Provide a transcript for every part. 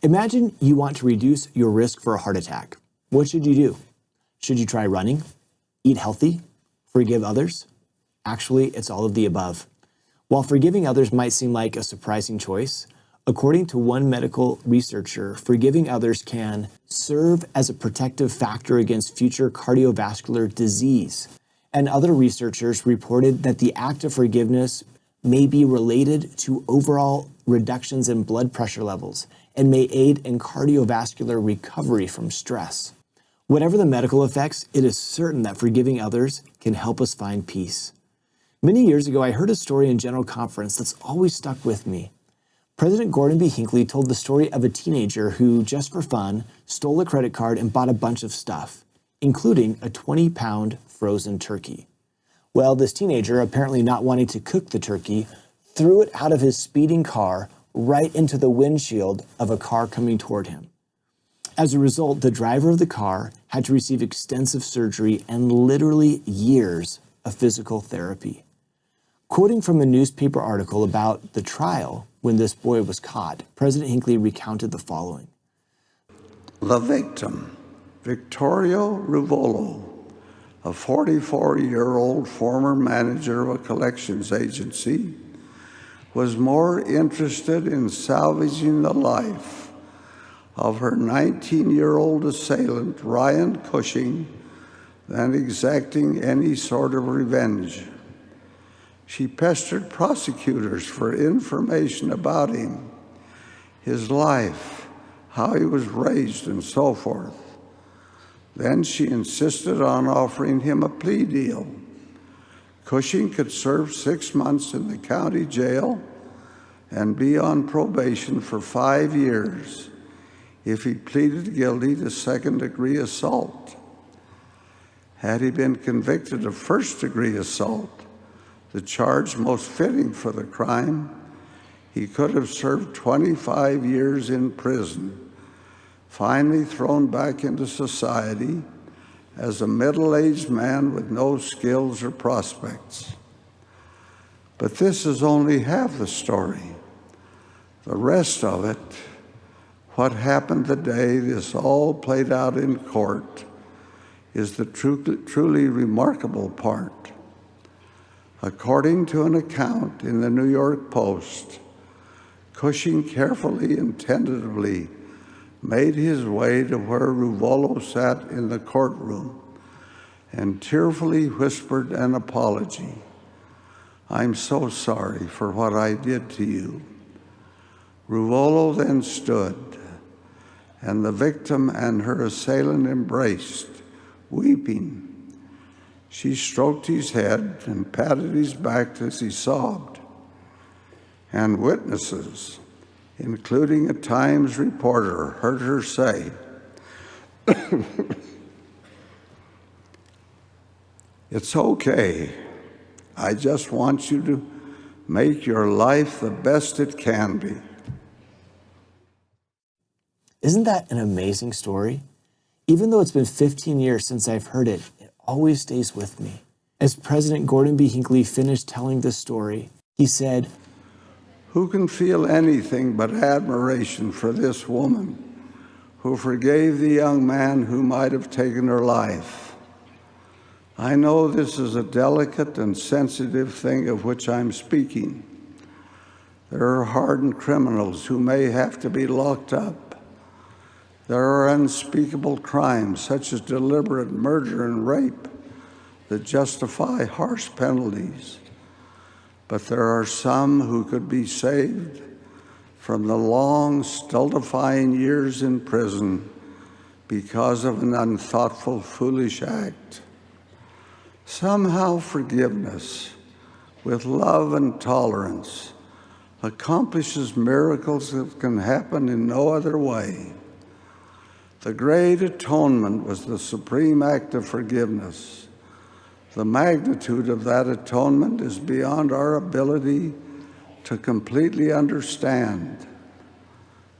Imagine you want to reduce your risk for a heart attack. What should you do? Should you try running? Eat healthy? Forgive others? Actually, it's all of the above. While forgiving others might seem like a surprising choice, according to one medical researcher, forgiving others can serve as a protective factor against future cardiovascular disease. And other researchers reported that the act of forgiveness may be related to overall reductions in blood pressure levels and may aid in cardiovascular recovery from stress. Whatever the medical effects, it is certain that forgiving others can help us find peace. Many years ago, I heard a story in General Conference that's always stuck with me. President Gordon B. Hinckley told the story of a teenager who, just for fun, stole a credit card and bought a bunch of stuff, including a 20-pound frozen turkey. Well, this teenager, apparently not wanting to cook the turkey, threw it out of his speeding car right into the windshield of a car coming toward him. As a result, the driver of the car had to receive extensive surgery and literally years of physical therapy. Quoting from a newspaper article about the trial when this boy was caught, President Hinckley recounted the following. The victim, Vittorio Ruvolo, a 44-year-old former manager of a collections agency, was more interested in salvaging the life of her 19-year-old assailant, Ryan Cushing, than exacting any sort of revenge. She pestered prosecutors for information about him, his life, how he was raised, and so forth. Then she insisted on offering him a plea deal. Cushing could serve 6 months in the county jail and be on probation for 5 years if he pleaded guilty to second-degree assault. Had he been convicted of first-degree assault, the charge most fitting for the crime, he could have served 25 years in prison, finally thrown back into society as a middle-aged man with no skills or prospects. But this is only half the story. The rest of it, what happened the day this all played out in court, is the truly remarkable part. According to an account in the New York Post, Cushing carefully and tentatively made his way to where Ruvolo sat in the courtroom and tearfully whispered an apology. "I'm so sorry for what I did to you." Ruvolo then stood, and the victim and her assailant embraced, weeping. She stroked his head and patted his back as he sobbed. And witnesses, including a Times reporter, heard her say, "It's okay. I just want you to make your life the best it can be." Isn't that an amazing story? Even though it's been 15 years since I've heard it, it always stays with me. As President Gordon B. Hinckley finished telling this story, he said, "Who can feel anything but admiration for this woman who forgave the young man who might have taken her life? I know this is a delicate and sensitive thing of which I'm speaking. There are hardened criminals who may have to be locked up. There are unspeakable crimes, such as deliberate murder and rape, that justify harsh penalties. But there are some who could be saved from the long, stultifying years in prison because of an unthoughtful, foolish act. Somehow forgiveness, with love and tolerance, accomplishes miracles that can happen in no other way. The great atonement was the supreme act of forgiveness. The magnitude of that atonement is beyond our ability to completely understand.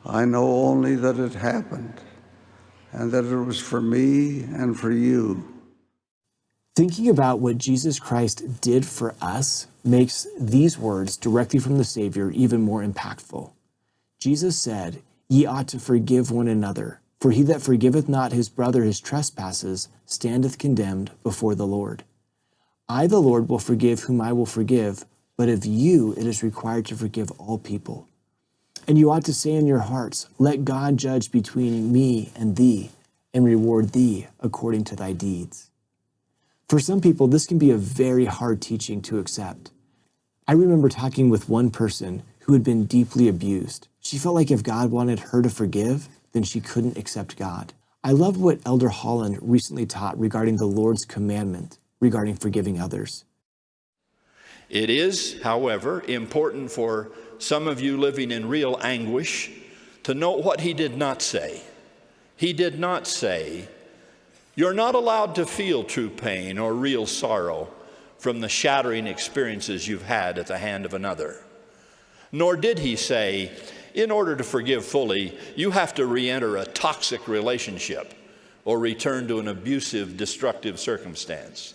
I know only that it happened, and that it was for me and for you. Thinking about what Jesus Christ did for us makes these words directly from the Savior even more impactful. Jesus said, Ye ought to forgive one another, for he that forgiveth not his brother his trespasses standeth condemned before the Lord. I, the Lord, will forgive whom I will forgive, but of you it is required to forgive all people. And you ought to say in your hearts, Let God judge between me and thee, and reward thee according to thy deeds. For some people, this can be a very hard teaching to accept. I remember talking with one person who had been deeply abused. She felt like if God wanted her to forgive, then she couldn't accept God. I loved what Elder Holland recently taught regarding the Lord's commandment regarding forgiving others. It is, however, important for some of you living in real anguish to note what he did not say. He did not say, you're not allowed to feel true pain or real sorrow from the shattering experiences you've had at the hand of another. Nor did he say, in order to forgive fully, you have to re-enter a toxic relationship or return to an abusive, destructive circumstance.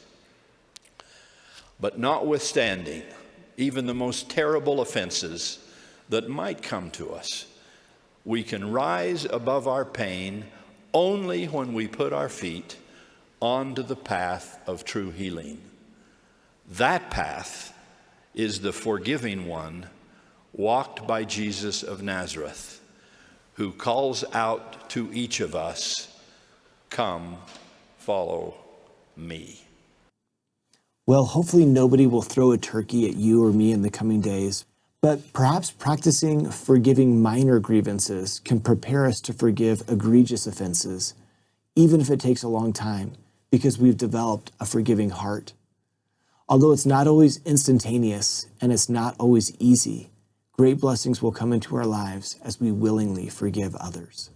But notwithstanding even the most terrible offenses that might come to us, we can rise above our pain only when we put our feet onto the path of true healing. That path is the forgiving one walked by Jesus of Nazareth, who calls out to each of us, come, follow me. Well, hopefully nobody will throw a turkey at you or me in the coming days, but perhaps practicing forgiving minor grievances can prepare us to forgive egregious offenses, even if it takes a long time, because we've developed a forgiving heart. Although it's not always instantaneous and it's not always easy, great blessings will come into our lives as we willingly forgive others.